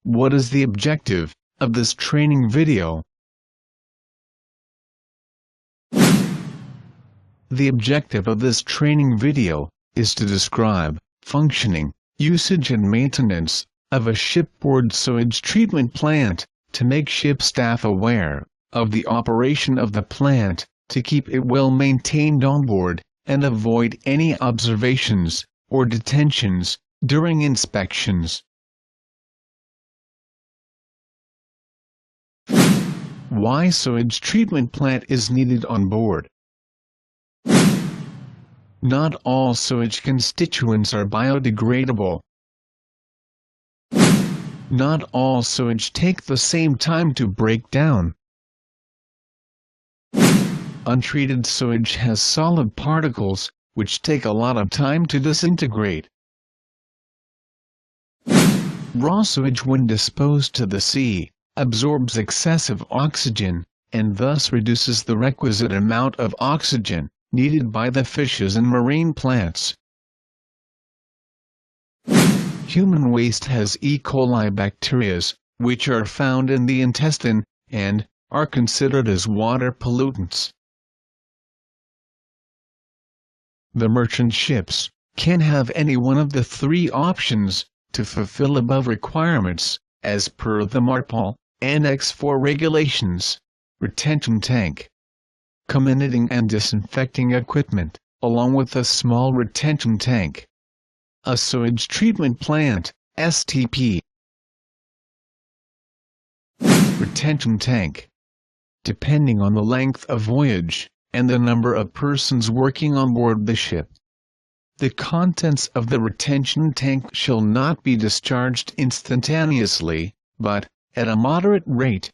What is the objective of this training video? The objective of this training video is to describe functioning, usage and maintenance of a shipboard sewage treatment plant, to make ship staff aware of the operation of the plant, to keep it well maintained on board, and avoid any observations or detentions during inspections. Why sewage treatment plant is needed on board? Not all sewage constituents are biodegradable. Not all sewage take the same time to break down. Untreated sewage has solid particles, which take a lot of time to disintegrate. Raw sewage, when disposed to the sea, absorbs excessive oxygen, and thus reduces the requisite amount of oxygen needed by the fishes and marine plants. Human waste has E. coli bacteria, which are found in the intestine, and are considered as water pollutants. The merchant ships can have any one of the three options to fulfill above requirements, as per the MARPOL Annex 4 regulations: retention tank, comminuting and disinfecting equipment, along with a small retention tank. A sewage treatment plant, STP. Retention tank. Depending on the length of voyage, and the number of persons working on board the ship, the contents of the retention tank shall not be discharged instantaneously, but, at a moderate rate,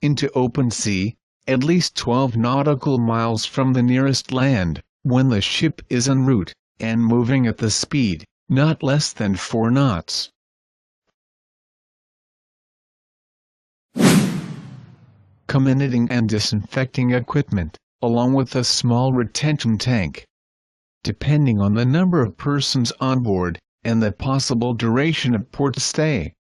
into open sea, at least 12 nautical miles from the nearest land, when the ship is en route, and moving at the speed not less than 4 knots. Comminuting and disinfecting equipment, along with a small retention tank. Depending on the number of persons on board, and the possible duration of port stay,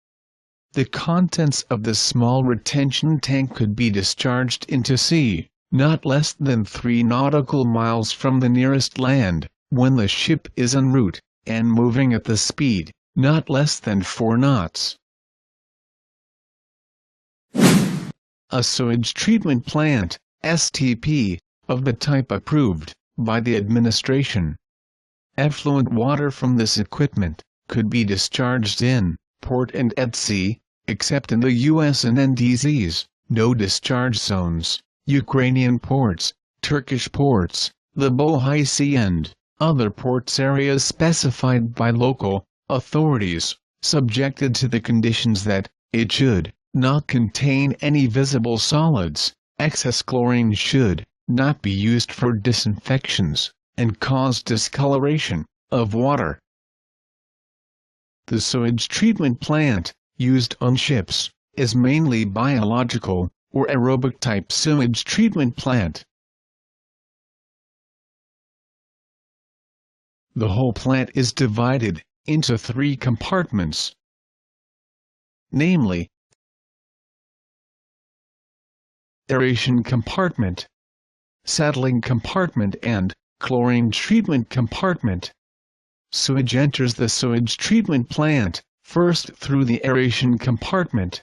the contents of the small retention tank could be discharged into sea, not less than 3 nautical miles from the nearest land, when the ship is en route, and moving at the speed not less than 4 knots. A sewage treatment plant, STP, of the type approved by the administration. Effluent water from this equipment could be discharged in port and at sea, except in the US and NDZs, no discharge zones, Ukrainian ports, Turkish ports, the Bohai Sea and other ports areas specified by local authorities, subjected to the conditions that it should not contain any visible solids. Excess chlorine should not be used for disinfections, and cause discoloration of water. The sewage treatment plant used on ships is mainly biological or aerobic type sewage treatment plant. The whole plant is divided into 3 compartments, namely aeration compartment, settling compartment and chlorine treatment compartment. Sewage enters the sewage treatment plant first through the aeration compartment.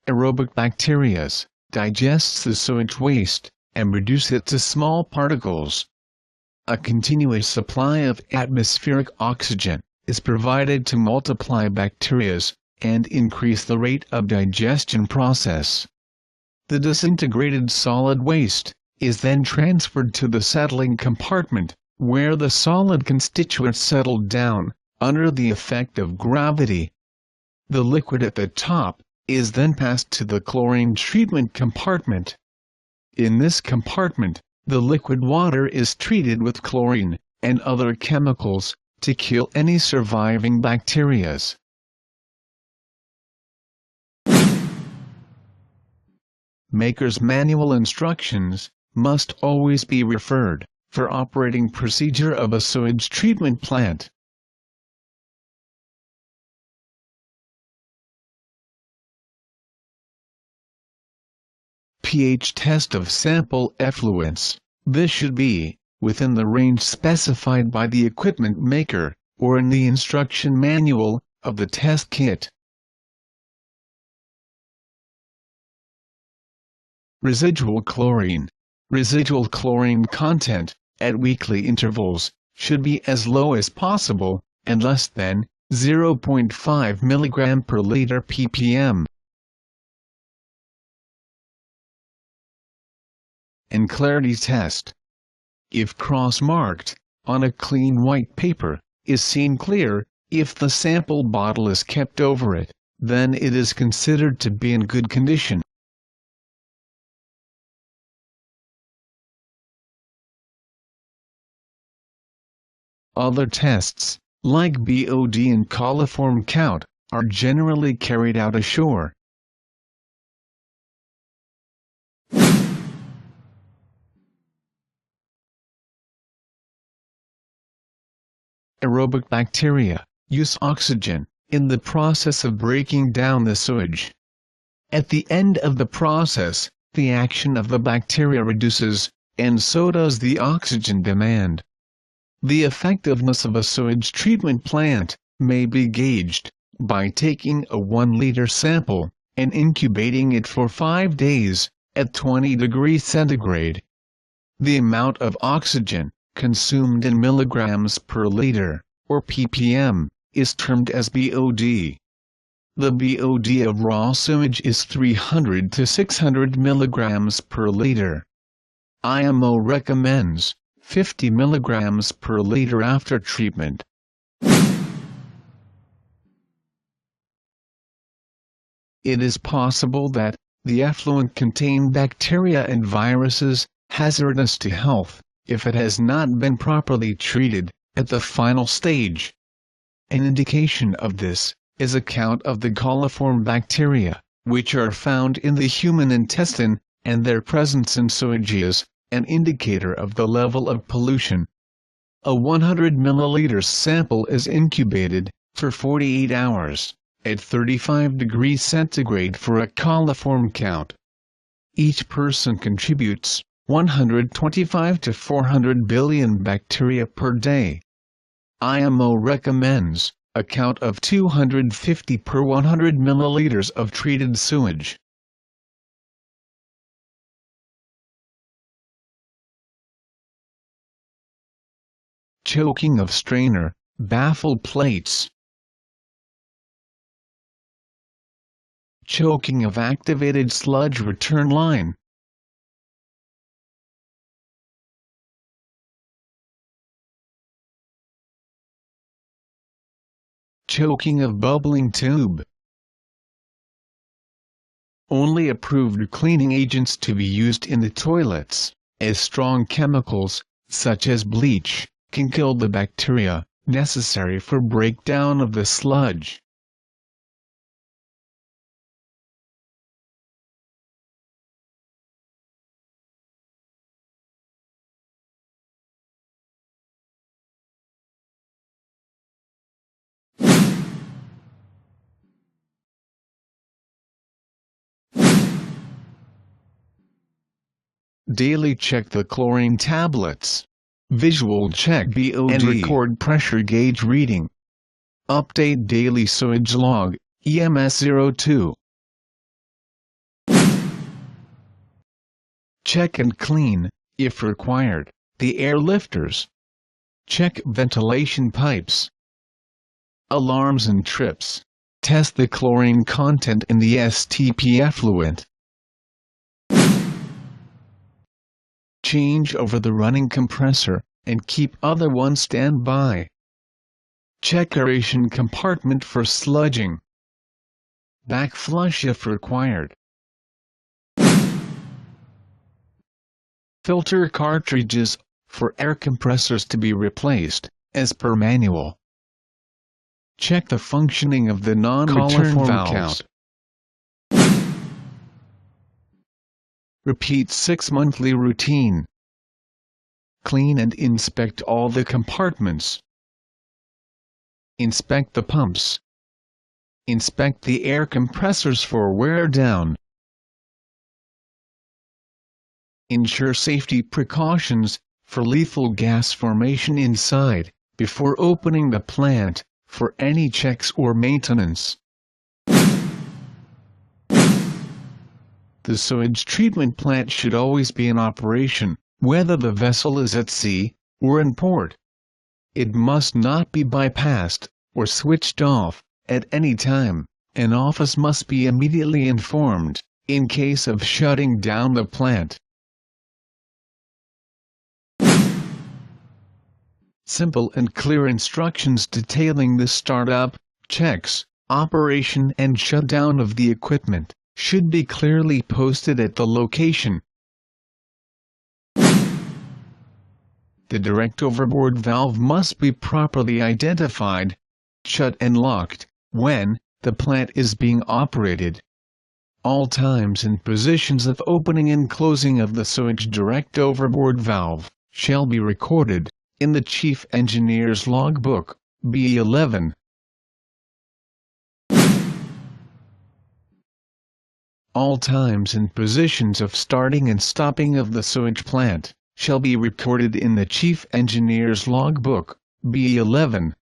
Aerobic bacteria digests the sewage waste and reduce it to small particles. A continuous supply of atmospheric oxygen is provided to multiply bacteria and increase the rate of digestion process. The disintegrated solid waste is then transferred to the settling compartment, where the solid constituents settle down under the effect of gravity. The liquid at the top is then passed to the chlorine treatment compartment. In this compartment, the liquid water is treated with chlorine and other chemicals, to kill any surviving bacteria. Maker's manual instructions must always be referred for operating procedure of a sewage treatment plant. pH test of sample effluents. This should be within the range specified by the equipment maker, or in the instruction manual of the test kit. Residual chlorine. Residual chlorine content, at weekly intervals, should be as low as possible, and less than 0.5 mg per liter ppm. And clarity test. If cross-marked, on a clean white paper, is seen clear, if the sample bottle is kept over it, then it is considered to be in good condition. Other tests, like BOD and coliform count, are generally carried out ashore. Aerobic bacteria use oxygen in the process of breaking down the sewage. At the end of the process, the action of the bacteria reduces, and so does the oxygen demand. The effectiveness of a sewage treatment plant may be gauged by taking a 1-liter sample and incubating it for 5 days at 20 degrees centigrade. The amount of oxygen consumed in milligrams per liter, or ppm, is termed as BOD. The BOD of raw sewage is 300 to 600 milligrams per liter. IMO recommends 50 milligrams per liter after treatment. It is possible that the effluent contain bacteria and viruses hazardous to health if it has not been properly treated at the final stage. An indication of this is a count of the coliform bacteria, which are found in the human intestine, and their presence in sewage is an indicator of the level of pollution. A 100 ml sample is incubated for 48 hours at 35 degrees centigrade for a coliform count. Each person contributes 125 to 400 billion bacteria per day. IMO recommends a count of 250 per 100 milliliters of treated sewage. Choking of strainer, baffle plates. Choking of activated sludge return line. Choking of bubbling tube. Only approved cleaning agents to be used in the toilets, as strong chemicals, such as bleach, can kill the bacteria necessary for breakdown of the sludge. Daily check the chlorine tablets. Visual check BOD and record pressure gauge reading. Update daily sewage log, EMS02. Check and clean, if required, the air lifters. Check ventilation pipes. Alarms and trips. Test the chlorine content in the STP effluent. Change over the running compressor, and keep other one standby. Check aeration compartment for sludging. Backflush if required. Filter cartridges for air compressors to be replaced, as per manual. Check the functioning of the non-return valves. Repeat 6 monthly routine. Clean and inspect all the compartments. Inspect the pumps. Inspect the air compressors for wear down. Ensure safety precautions for lethal gas formation inside before opening the plant for any checks or maintenance. The sewage treatment plant should always be in operation, whether the vessel is at sea or in port. It must not be bypassed or switched off at any time. An office must be immediately informed in case of shutting down the plant. Simple and clear instructions detailing the startup, checks, operation and shutdown of the equipment should be clearly posted at the location. The direct overboard valve must be properly identified, shut and locked, when the plant is being operated. All times and positions of opening and closing of the sewage direct overboard valve shall be recorded in the Chief Engineer's Logbook, B11. All times and positions of starting and stopping of the sewage plant shall be recorded in the Chief Engineer's Logbook, B11.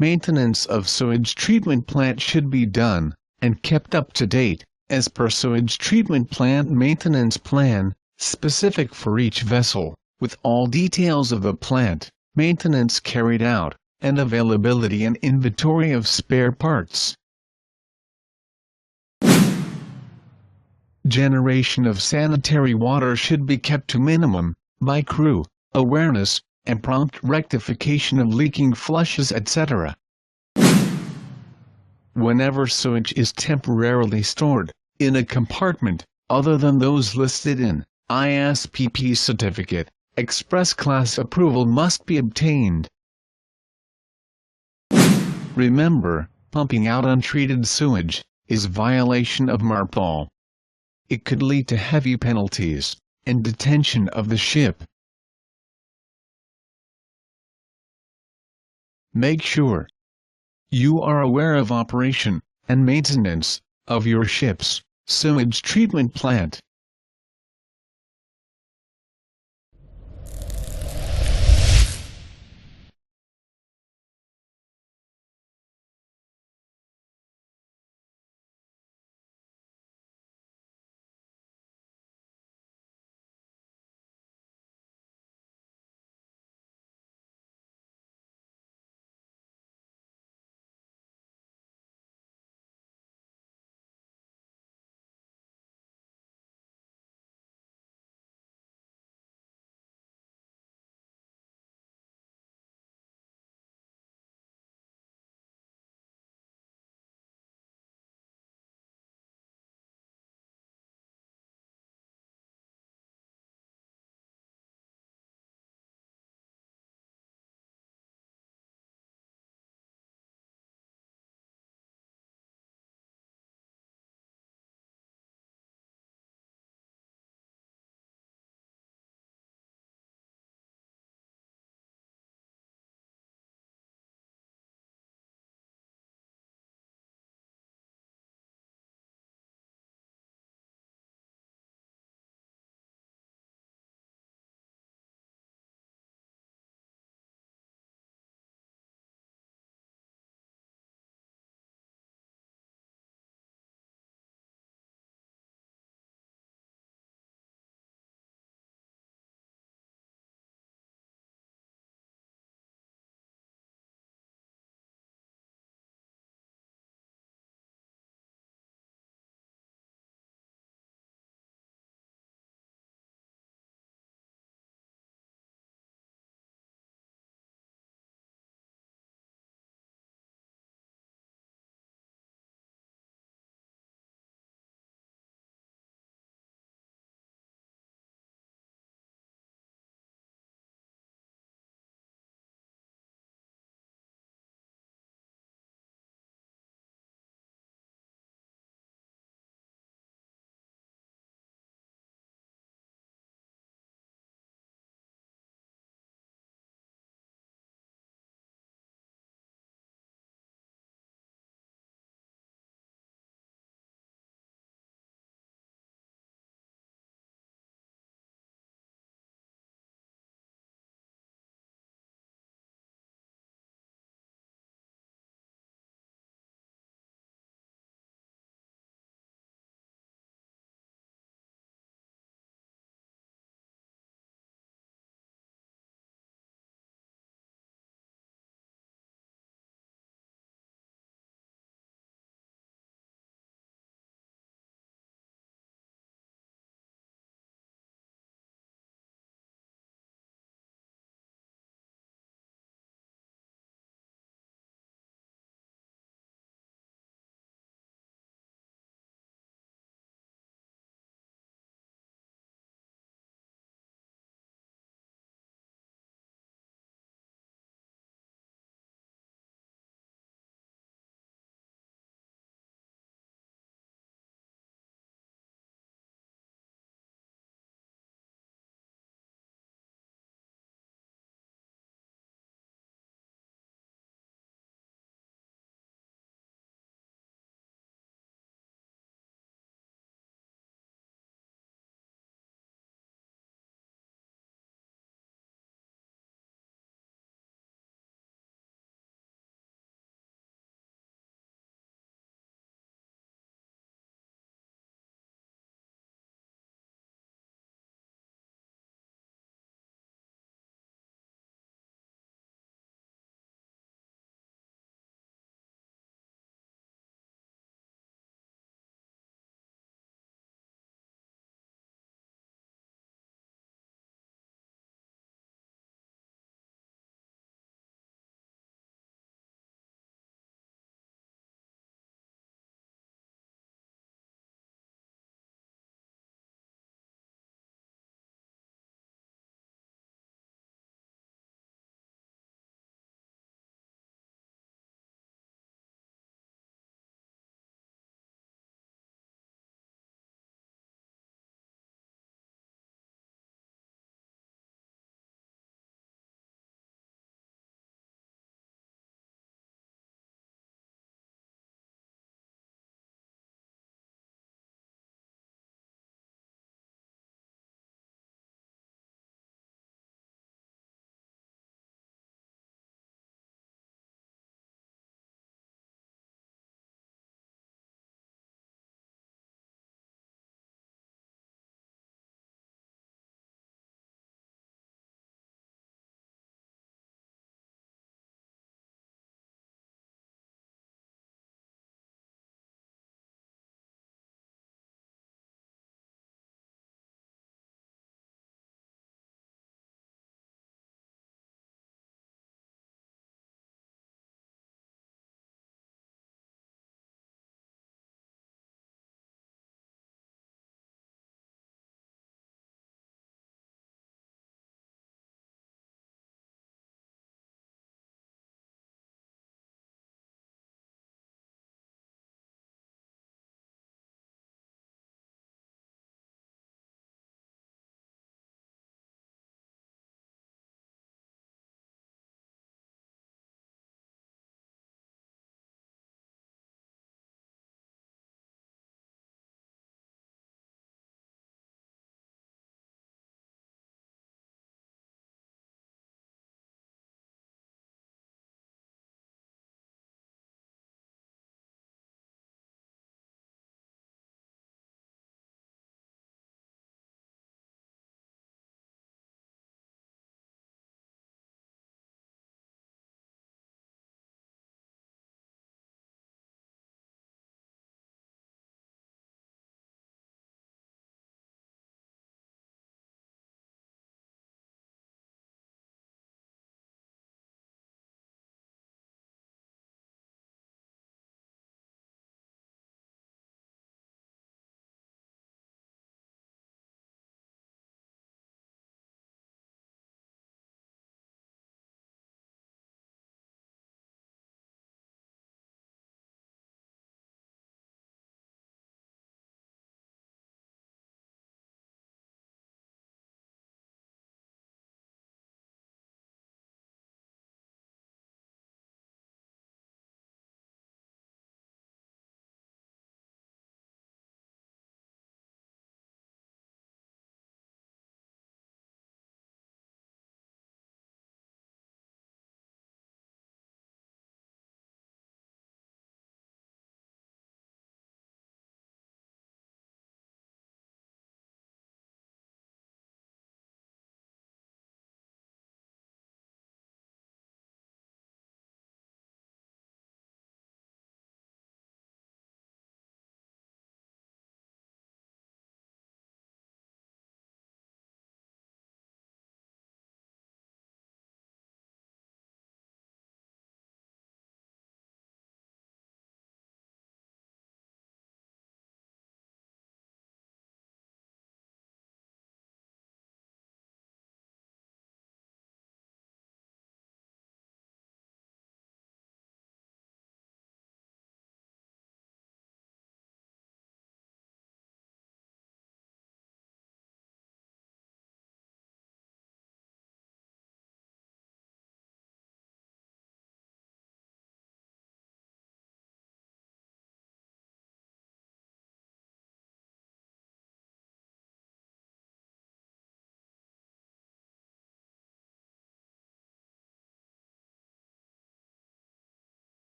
Maintenance of sewage treatment plant should be done and kept up to date, as per sewage treatment plant maintenance plan, specific for each vessel, with all details of the plant, maintenance carried out, and availability and inventory of spare parts. Generation of sanitary water should be kept to minimum, by crew, awareness, and prompt rectification of leaking flushes etc. Whenever sewage is temporarily stored in a compartment other than those listed in ISPP certificate, express class approval must be obtained. Remember, pumping out untreated sewage is violation of MARPOL. It could lead to heavy penalties and detention of the ship. Make sure you are aware of operation and maintenance of your ship's sewage treatment plant.